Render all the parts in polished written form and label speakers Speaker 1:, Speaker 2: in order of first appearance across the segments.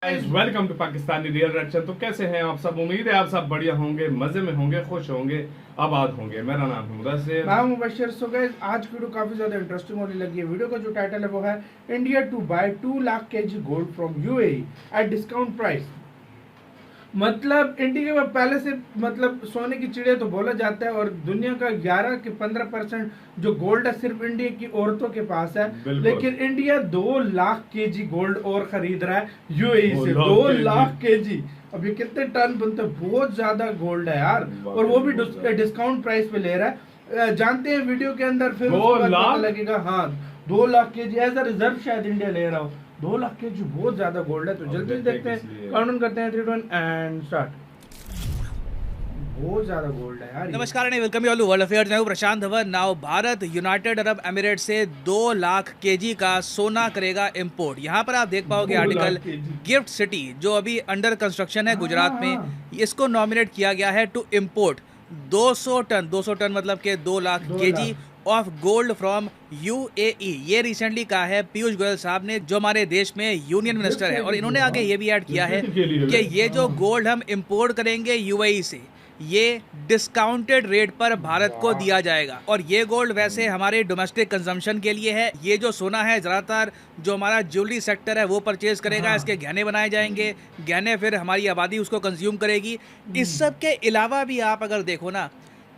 Speaker 1: Welcome to Pakistani real reaction. तो कैसे हैं आप सब? उम्मीद है आप सब बढ़िया होंगे, मजे में होंगे, खुश होंगे, आबाद होंगे। मेरा नाम है मुदस्सिर,
Speaker 2: मैं मुबशर। सो गाइस, आज की वीडियो काफी ज्यादा इंटरेस्टिंग होने लगी है। वीडियो का जो टाइटल है वो है India to buy 2 lakh KG gold from UAE at discount price. मतलब इंडिया में पहले से मतलब सोने की चिड़िया तो बोला जाता है, और दुनिया का 11 के 15% जो गोल्ड है सिर्फ इंडिया की औरतों के पास है। लेकिन इंडिया 2 लाख केजी गोल्ड और खरीद रहा है यूएई से। 2 लाख केजी, अब ये कितने टन बनते हैं? बहुत ज्यादा गोल्ड है यार, और वो भी डिस्काउंट प्राइस पे ले रहा है। जानते हैं वीडियो के अंदर, फिर उसके बाद पता लगेगा। हाँ, 2 lakh KG as a reserve शायद इंडिया ले रहा हो। 2 लाख के जो बहुत ज्यादा गोल्ड है। तो जल्दी देखते हैं, काउंट करते हैं 3 2 1 एंड स्टार्ट। बहुत ज्यादा गोल्ड है यार।
Speaker 3: Namaskar and welcome you all to world affairs. मैं हूं Prashant Dhawan. Now Bharat United Arab Emirates से 2 लाख केजी का सोना करेगा इंपोर्ट। यहां पर आप देख पाओगे आर्टिकल गिफ्ट सिटी जो अभी अंडर कंस्ट्रक्शन है गुजरात में, इसको नॉमिनेट किया गया है टू इंपोर्ट 200 टन मतलब के 2 lakh KG of gold from UAE. ये रिसेंटली कहा है पीयूष गोयल साहब ने, जो हमारे देश में यूनियन मिनिस्टर है। और इन्होंने आगे ये भी ऐड किया है कि ये जो गोल्ड हम इंपोर्ट करेंगे यूएई से, ये डिस्काउंटेड रेट पर भारत को दिया जाएगा। और ये गोल्ड वैसे हमारे डोमेस्टिक कंजम्पशन के लिए है। ये जो सोना है ज़्यादातर जो हमारा ज्वेलरी सेक्टर है वो परचेज करेगा। इसके गहने बनाए जाएंगे, गहने फिर हमारी आबादी उसको कंज्यूम करेगी। इस सब के अलावा भी आप अगर देखो ना,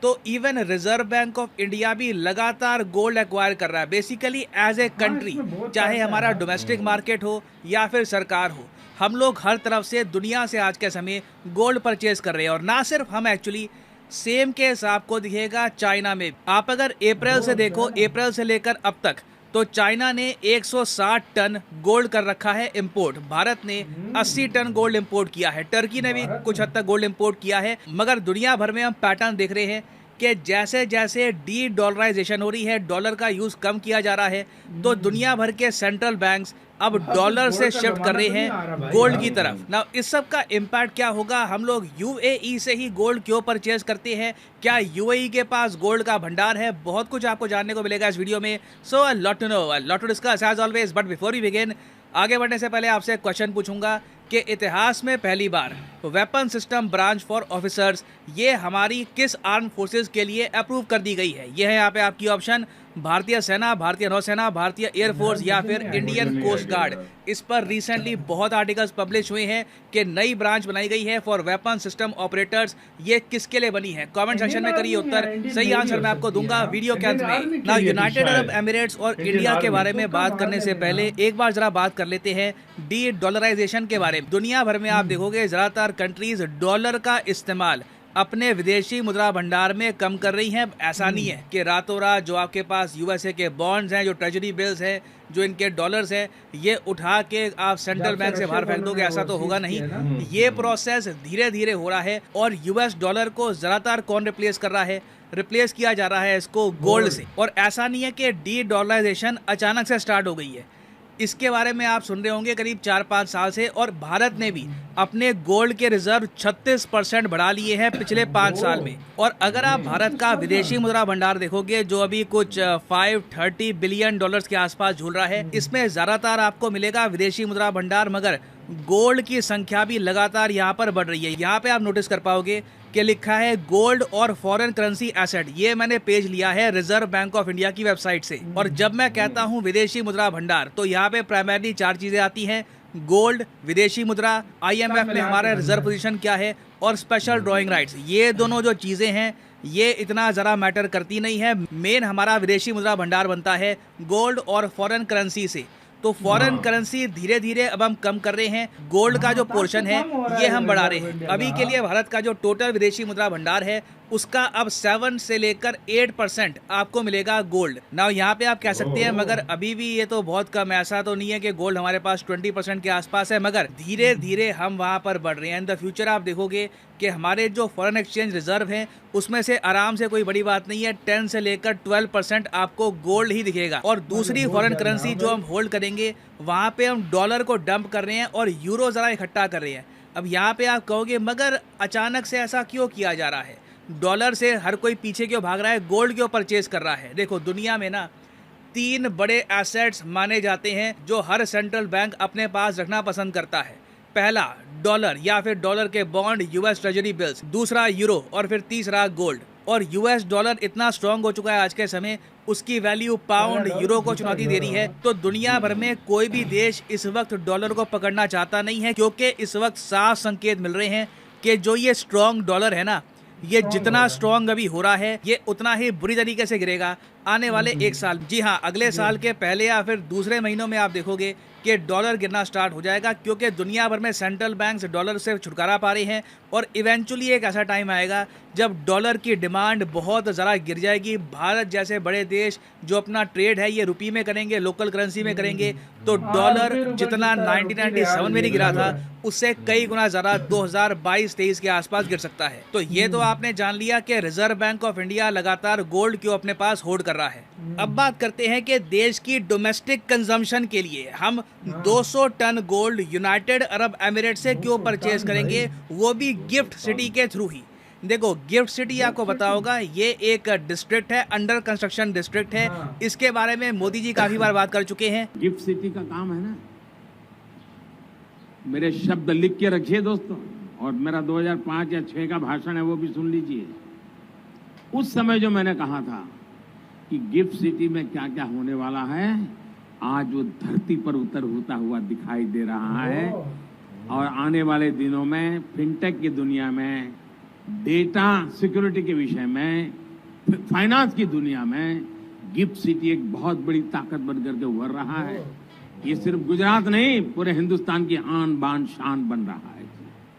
Speaker 3: तो even reserve bank of India भी लगातार गोल्ड एक्वायर कर रहा है। बेसिकली एज ए कंट्री, चाहे हमारा डोमेस्टिक मार्केट हो या फिर सरकार हो, हम लोग हर तरफ से दुनिया से आज के समय गोल्ड परचेज कर रहे हैं। और ना सिर्फ हम, एक्चुअली सेम केस आपको दिखेगा चाइना में। आप अगर अप्रैल से देखो, अप्रैल से लेकर अब तक, तो चाइना ने 160 टन गोल्ड कर रखा है इंपोर्ट। भारत ने 80 टन गोल्ड इंपोर्ट किया है। टर्की ने भी कुछ हद तक गोल्ड इंपोर्ट किया है। मगर दुनिया भर में हम पैटर्न देख रहे हैं कि जैसे जैसे डी डॉलराइजेशन हो रही है, डॉलर का यूज कम किया जा रहा है, तो दुनिया भर के सेंट्रल बैंक्स अब डॉलर से शिफ्ट कर रहे हैं गोल्ड की तरफ। ना इस सब का इम्पैक्ट क्या होगा? हम लोग यूएई से ही गोल्ड क्यों परचेज करते हैं? क्या यूएई के पास गोल्ड का भंडार है? बहुत कुछ आपको जानने को मिलेगा इस वीडियो में। So a lot to know, a lot to discuss as always. But before we begin, आगे बढ़ने से पहले आपसे एक क्वेश्चन पूछूंगा कि इतिहास में पहली बार weapon system branch for officers, ये हमारी किस आर्म फोर्सेस के लिए अप्रूव कर दी गई है? ये है यहाँ पे आपकी ऑप्शन, भारतीय सेना, भारतीय नौसेना, भारतीय एयरफोर्स या फिर इंडियन कोस्ट गार्ड। इस पर रिसेंटली बहुत आर्टिकल्स पब्लिश हुए हैं कि नई ब्रांच बनाई गई है फॉर वेपन सिस्टम ऑपरेटर्स। ये किसके लिए बनी है? कमेंट सेक्शन में करिए उत्तर। सही आंसर मैं आपको दूंगा वीडियो के अंत में। ना यूनाइटेड अरब एमिरेट्स और इंडिया के बारे में बात करने से पहले एक बार जरा बात कर लेते हैं डी डॉलराइजेशन के बारे में। दुनिया भर में आप देखोगे ज्यादातर कंट्रीज डॉलर का इस्तेमाल अपने विदेशी मुद्रा भंडार में कम कर रही हैं। ऐसा नहीं है कि रातों रात जो आपके पास यूएसए के बॉन्ड्स हैं, जो ट्रेजरी बिल्स हैं, जो इनके डॉलर्स हैं, ये उठा के आप सेंट्रल बैंक से बाहर फेंक दोगे, ऐसा तो होगा नहीं। ये प्रोसेस धीरे धीरे हो रहा है। और यूएस डॉलर को ज्यादातर कौन रिप्लेस कर रहा है? रिप्लेस किया जा रहा है इसको गोल्ड से। और ऐसा नहीं है कि डी डॉलराइजेशन अचानक से स्टार्ट हो गई है। इसके बारे में आप सुन रहे होंगे करीब 4-5 साल से। और भारत ने भी अपने गोल्ड के रिजर्व 36% बढ़ा लिए हैं पिछले 5 साल में। और अगर आप भारत का विदेशी मुद्रा भंडार देखोगे, जो अभी कुछ 530 बिलियन डॉलर्स के आसपास झूल रहा है, इसमें ज्यादातर आपको मिलेगा विदेशी मुद्रा भंडार। मगर गोल्ड की संख्या भी लगातार यहाँ पर बढ़ रही है। यहाँ पे आप नोटिस कर पाओगे कि लिखा है गोल्ड और फॉरेन करेंसी एसेट। ये मैंने पेज लिया है रिजर्व बैंक ऑफ इंडिया की वेबसाइट से। और जब मैं कहता हूँ विदेशी मुद्रा भंडार, तो यहाँ पे प्राइमरली 4 चीजें आती हैं: गोल्ड, विदेशी मुद्रा, आईएमएफ में हमारा रिजर्व पोजीशन क्या है, और स्पेशल ड्रॉइंग राइट्स। ये दोनों जो चीजें हैं ये इतना ज़रा मैटर करती नहीं है। मेन हमारा विदेशी मुद्रा भंडार बनता है गोल्ड और फॉरेन करेंसी से। तो फॉरेन करेंसी धीरे धीरे अब हम कम कर रहे हैं। गोल्ड का जो पोर्शन है ये हम बढ़ा रहे हैं। अभी के लिए भारत का जो टोटल विदेशी मुद्रा भंडार है उसका अब 7 से लेकर 8% आपको मिलेगा गोल्ड। ना यहाँ पे आप कह सकते हैं मगर अभी भी ये तो बहुत कम है। ऐसा तो नहीं है कि गोल्ड हमारे पास 20% के आसपास है, मगर धीरे धीरे हम वहाँ पर बढ़ रहे हैं। इन द फ्यूचर आप देखोगे कि हमारे जो फॉरेन एक्सचेंज रिजर्व हैं उसमें से आराम से, कोई बड़ी बात नहीं है, 10 से लेकर 12% आपको गोल्ड ही दिखेगा। और दूसरी फॉरेन करेंसी जो हम होल्ड करेंगे, वहाँ पे हम डॉलर को डंप कर रहे हैं और यूरो ज़रा इकट्ठा कर रहे हैं। अब यहाँ पे आप कहोगे मगर अचानक से ऐसा क्यों किया जा रहा है? डॉलर से हर कोई पीछे क्यों भाग रहा है, गोल्ड क्यों परचेज कर रहा है? देखो, दुनिया में ना 3 बड़े एसेट्स माने जाते हैं जो हर सेंट्रल बैंक अपने पास रखना पसंद करता है। पहला डॉलर या फिर डॉलर के बॉन्ड, यूएस ट्रेजरी बिल्स, दूसरा यूरो और फिर तीसरा गोल्ड। और यूएस डॉलर इतना स्ट्रांग हो चुका है आज के समय, उसकी वैल्यू पाउंड यूरो को चुनौती दे रही है। तो दुनिया भर में कोई भी देश इस वक्त डॉलर को पकड़ना चाहता नहीं है, क्योंकि इस वक्त साफ संकेत मिल रहे हैं कि जो ये स्ट्रांग डॉलर है ना, ये जितना स्ट्रांग अभी हो रहा है, ये उतना ही बुरी तरीके से गिरेगा आने वाले एक साल। जी हाँ, अगले साल के पहले या फिर दूसरे महीनों में आप देखोगे कि डॉलर गिरना स्टार्ट हो जाएगा, क्योंकि दुनिया भर में सेंट्रल बैंक्स डॉलर से छुटकारा पा रहे हैं। और इवेंचुअली एक ऐसा टाइम आएगा जब डॉलर की डिमांड बहुत ज़्यादा गिर जाएगी। भारत जैसे बड़े देश जो अपना ट्रेड है ये रुपये में करेंगे, लोकल करेंसी में करेंगे, तो डॉलर जितना 1997 में नहीं गिरा था, उससे कई गुना ज़्यादा 2022-23 के आसपास गिर सकता है। तो ये तो आपने जान लिया कि रिजर्व बैंक ऑफ इंडिया लगातार गोल्ड क्यों अपने पास होल्ड कर रहा है। अब बात करते हैं कि देश की डोमेस्टिक कंजम्पशन के लिए हम 200 ton gold United Arab Emirate से क्यों परचेज करेंगे, वो भी गिफ्ट सिटी के थ्रू ही। देखो, गिफ्ट सिटी आपको पता होगा, ये एक डिस्ट्रिक्ट है, अंडर कंस्ट्रक्शन डिस्ट्रिक्ट है। इसके बारे में मोदी जी काफी बार बात कर चुके हैं।
Speaker 4: गिफ्ट सिटी का काम है ना, मेरे शब्द लिख के रखिए दोस्तों, और मेरा 2005 या 6 का भाषण है वो भी सुन लीजिए। उस समय जो मैंने कहा था कि गिफ्ट सिटी में क्या क्या होने वाला है, आज वो धरती पर उतर होता हुआ दिखाई दे रहा है। और आने वाले दिनों में फिनटेक की दुनिया में, डेटा सिक्योरिटी के विषय में, फाइनेंस की दुनिया में गिफ्ट सिटी एक बहुत बड़ी ताकत बनकर के उभर रहा है। ये सिर्फ गुजरात नहीं, पूरे हिंदुस्तान की आन बान शान बन रहा है।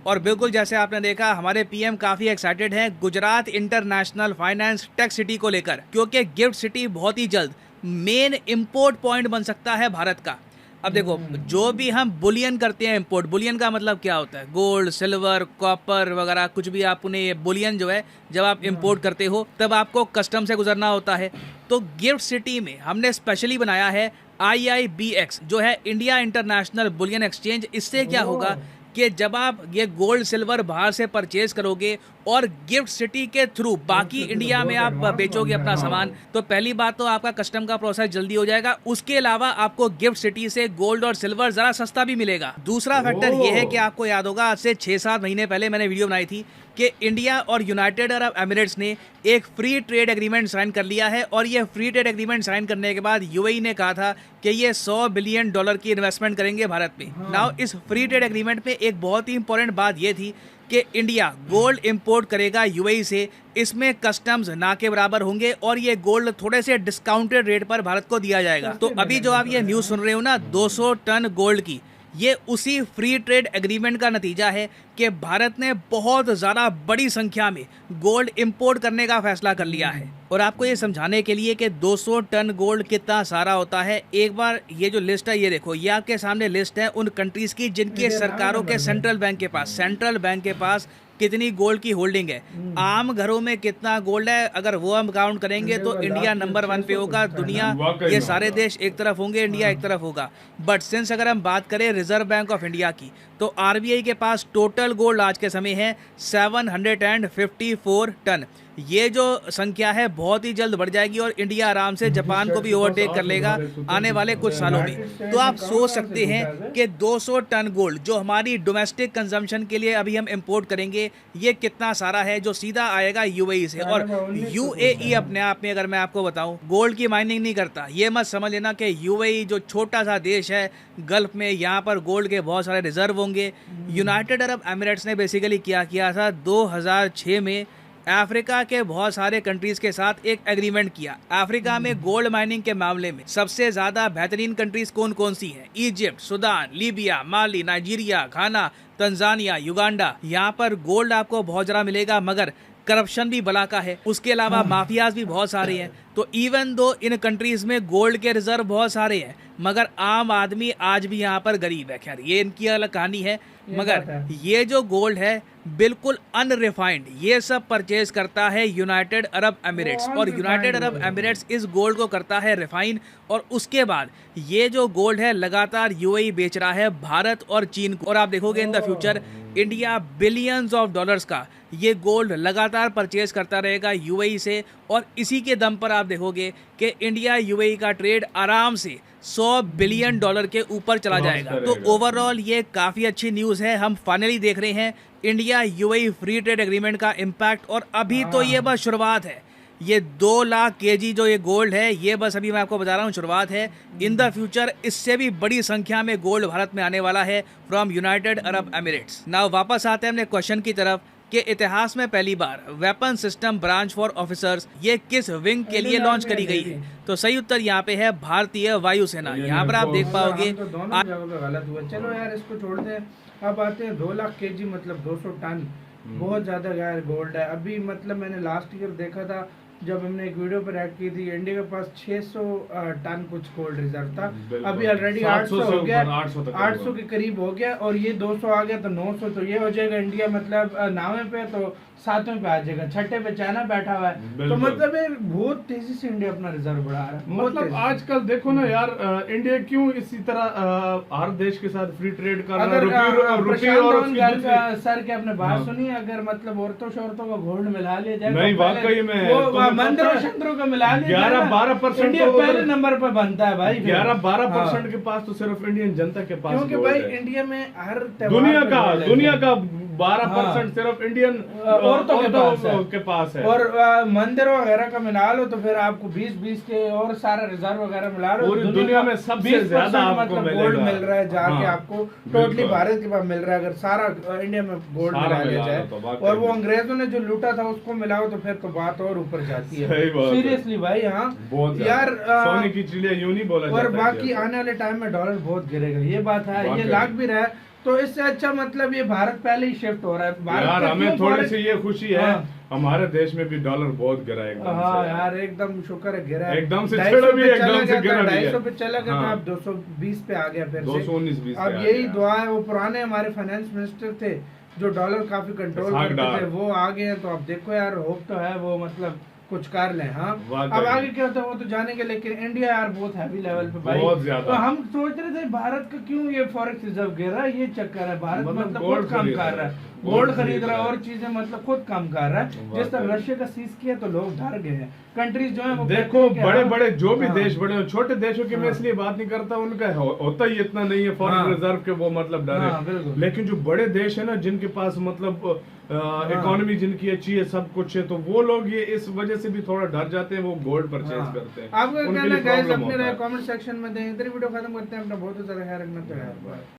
Speaker 3: और बिल्कुल जैसे आपने देखा, हमारे पीएम काफी एक्साइटेड हैं Gujarat international finance tech city को लेकर, क्योंकि गिफ्ट सिटी बहुत ही जल्द मेन इंपोर्ट पॉइंट बन सकता है भारत का। अब देखो, जो भी हम बुलियन करते हैं इंपोर्ट, बुलियन का मतलब क्या होता है, गोल्ड, सिल्वर, कॉपर वगैरह, कुछ भी आपने ये बुलियन जो है, जब आप इंपोर्ट करते हो तब आपको कस्टम से गुजरना होता है। तो गिफ्ट सिटी में हमने स्पेशली बनाया है IIBX, जो है इंडिया इंटरनेशनल बुलियन एक्सचेंज। इससे क्या होगा कि जब आप ये गोल्ड सिल्वर बाहर से परचेज करोगे और गिफ्ट सिटी के थ्रू बाकी इंडिया में आप बेचोगे अपना सामान, तो पहली बात तो आपका कस्टम का प्रोसेस जल्दी हो जाएगा। उसके अलावा आपको गिफ्ट सिटी से गोल्ड और सिल्वर जरा सस्ता भी मिलेगा। दूसरा फैक्टर ये है कि आपको याद होगा, आज से 6-7 महीने पहले मैंने वीडियो बनाई थी कि इंडिया और यूनाइटेड अरब एमिरेट्स ने एक फ्री ट्रेड एग्रीमेंट साइन कर लिया है। और ये फ्री ट्रेड एग्रीमेंट साइन करने के बाद यूएई ने कहा था कि ये $100 बिलियन की इन्वेस्टमेंट करेंगे भारत में। नाउ इस फ्री ट्रेड एग्रीमेंट में एक बहुत ही इंपॉर्टेंट बात ये थी कि इंडिया गोल्ड इंपोर्ट करेगा यूएई से, इसमें कस्टम्स ना के बराबर होंगे और ये गोल्ड थोड़े से डिस्काउंटेड रेट पर भारत को दिया जाएगा। तो अभी जो आप ये न्यूज़ सुन रहे हो ना 200 टन गोल्ड की, ये उसी फ्री ट्रेड एग्रीमेंट का नतीजा है कि भारत ने बहुत ज़्यादा बड़ी संख्या में गोल्ड इंपोर्ट करने का फैसला कर लिया है। और आपको ये समझाने के लिए कि 200 टन गोल्ड कितना सारा होता है, एक बार ये जो लिस्ट है ये देखो, ये आपके सामने लिस्ट है उन कंट्रीज़ की जिनके सरकारों के सेंट्रल बैंक के पास कितनी गोल्ड की होल्डिंग है। आम घरों में कितना गोल्ड है, अगर वो हम काउंट करेंगे तो इंडिया नंबर 1 पे होगा। दुनिया, ये सारे देश एक तरफ होंगे, इंडिया एक तरफ होगा। बट सिंस अगर हम बात करें रिजर्व बैंक ऑफ इंडिया की, तो आरबीआई के पास टोटल गोल्ड आज के समय है 754 टन। ये जो संख्या है बहुत ही जल्द बढ़ जाएगी और इंडिया आराम से जापान को भी ओवरटेक कर लेगा आने वाले कुछ सालों में। तो आप सोच सकते हैं कि 200 टन गोल्ड जो हमारी डोमेस्टिक कंजम्पशन के लिए अभी हम इंपोर्ट करेंगे, ये कितना सारा है जो सीधा आएगा यूएई से। और यूएई अपने आप में, अगर मैं आपको बताऊं, गोल्ड की माइनिंग नहीं करता। ये मत समझ लेना कि यूएई जो छोटा सा देश है गल्फ में, यहाँ पर गोल्ड के बहुत सारे रिजर्व होंगे। यूनाइटेड अरब एमिरेट्स ने बेसिकली क्या किया था, 2006 में अफ्रीका के बहुत सारे कंट्रीज के साथ एक एग्रीमेंट किया। अफ्रीका में गोल्ड माइनिंग के मामले में सबसे ज्यादा बेहतरीन कंट्रीज कौन कौन सी हैं? इजिप्ट, सूडान, लीबिया, माली, नाइजीरिया, घाना, तंजानिया, युगांडा। यहाँ पर गोल्ड आपको बहुत ज़्यादा मिलेगा, मगर करप्शन भी बला का है। उसके अलावा माफियाज भी बहुत सारे हैं। तो इवन दो इन कंट्रीज में गोल्ड के रिजर्व बहुत सारे हैं, मगर आम आदमी आज भी यहाँ पर गरीब है। खैर, ये इनकी अलग कहानी है। मगर ये जो गोल्ड है बिल्कुल अनरिफाइंड, ये सब परचेज करता है यूनाइटेड अरब एमिरेट्स। और यूनाइटेड अरब एमिरेट्स इस गोल्ड को करता है रिफाइन, और उसके बाद ये जो गोल्ड है लगातार यूएई बेच रहा है भारत और चीन को। और आप देखोगे in the future India billions of dollars का ये गोल्ड लगातार परचेज करता रहेगा यूएई से, और इसी के दम पर आप देखोगे कि इंडिया यूएई का ट्रेड आराम से $100 बिलियन के ऊपर चला जाएगा। तो ओवरऑल ये काफ़ी अच्छी न्यूज़ है। हम फाइनली देख रहे हैं India UAE free trade agreement का इम्पैक्ट, और अभी तो ये बस शुरुआत है। ये 2 लाख केजी जो ये गोल्ड है, ये बस अभी मैं आपको बता रहा हूँ शुरुआत है। इन द फ्यूचर इससे भी बड़ी संख्या में गोल्ड भारत में आने वाला है from United Arab Emirates. Now वापस आते हैं अपने क्वेश्चन की तरफ कि इतिहास में पहली बार weapon system branch for officers ये किस विंग के लिए लॉन्च करी गई है? तो सही उत्तर यहाँ पे है भारतीय वायुसेना। यहाँ पर आप देख पाओगे
Speaker 2: तो दोनों जगह पे गलत हुआ। चलो यार इसको छोड़ते हैं। अब आते हैं 2 लाख केजी मतलब 200 टन, बहुत ज्यादा यार गोल्ड है। अभी मतलब मैंने लास्ट ईयर देखा था जब हमने एक वीडियो पर ऐड की थी, इंडिया के पास 600 टन कुछ गोल्ड रिजर्व था। अभी ऑलरेडी 800 हो गया, 800 के करीब हो गया, और ये 200 आ गया तो 900, तो ये हो जाएगा इंडिया मतलब 9वें पे, तो 7वें पे आ जाएगा, 6ठे पे चाइना बैठा हुआ है। तो मतलब बहुत तेजी से इंडिया अपना रिजर्व बढ़ा रहा है।
Speaker 1: मतलब आजकल देखो ना यार, इंडिया क्यों इसी तरह हर देश के साथ फ्री ट्रेड कर रहा है।
Speaker 2: सर के अपने बात सुनिए, अगर मतलब औरतों शौरतों का गोल्ड मिला लिया जाए,
Speaker 1: नहीं वाकई में
Speaker 2: मंदिरों शंदरों का मिला लिया,
Speaker 1: 11-12%
Speaker 2: पहले नंबर पर बनता है भाई।
Speaker 1: 11-12% के पास तो सिर्फ इंडियन जनता के पास,
Speaker 2: क्योंकि भाई इंडिया में हर
Speaker 1: दुनिया का 12% सिर्फ इंडियन
Speaker 2: औरतों
Speaker 1: के पास है।
Speaker 2: और मंदिरों वगैरह का मिला लो तो फिर आपको 20 के और सारा रिजर्व वगैरह मिला लो,
Speaker 1: पूरी दुनिया में सबसे ज्यादा आपको
Speaker 2: मतलब गोल्ड मिल रहा है जाके आपको टोटली भारत के पास मिल रहा है। अगर सारा इंडिया में गोल्ड मिला लिया जाए और वो अंग्रेजों ने जो लूटा था उसको मिलाओ तो फिर तो बात और ऊपर जाती है। सीरियसली भाई, हाँ यार
Speaker 1: सोने की चिड़िया यूं नहीं बोला।
Speaker 2: और बाकी आने वाले टाइम में डॉलर बहुत गिरेगा, ये बात है, ये लाग भी रहा है। तो इससे अच्छा मतलब ये भारत पहले ही शिफ्ट हो रहा है। भारत
Speaker 1: यार हमें थोड़ी सी ये खुशी है, हमारे देश में भी डॉलर बहुत गिरा है।
Speaker 2: हाँ यार एकदम शुक्र है गिरा है,
Speaker 1: एकदम से चढ़ा भी, एकदम से गिरा भी।
Speaker 2: 250 पे चला गया था, अब 220 पे आ गया फिर
Speaker 1: 219-20।
Speaker 2: अब यही दुआ है, वो पुराने हमारे फाइनेंस मिनिस्टर थे जो डॉलर काफी कंट्रोल करते थे, वो आ गए हैं। तो अब देखो यार, होप तो है वो मतलब कुछ कर लें। हाँ अब आगे क्या होता है वो तो जानेंगे, लेकिन इंडिया यार बहुत हैवी लेवल पे भाई, बहुत ज्यादा। तो हम सोच रहे थे भारत का क्यों ये फॉरेक्स रिजर्व गिर रहा है, ये चक्कर है। भारत मतलब खुद काम कर रहा है, गोल्ड खरीद रहा है और चीजें मतलब खुद काम कर रहा है। जिस तरह रशिया का सीज किया तो लोग डर गए हैं। कंट्रीज जो है वो
Speaker 1: देखो बड़े बड़े जो भी देश, बड़े छोटे देशों की मैं इसलिए बात नहीं करता, उनका होता ही इतना नहीं है फॉरेन रिजर्व के वो मतलब डरे। लेकिन जो बड़े देश है ना जिनके पास मतलब इकोनॉमी जिनकी अच्छी है, सब कुछ है, तो वो लोग ये इस वजह से भी थोड़ा डर जाते हैं, वो गोल्ड परचेज करते हैं।
Speaker 2: आपका कहना है गाइस, अपने कमेंट सेक्शन में दें। इधर वीडियो खत्म करते हैं। अपना बहुत ज्यादा ख्याल रखना चाहिए।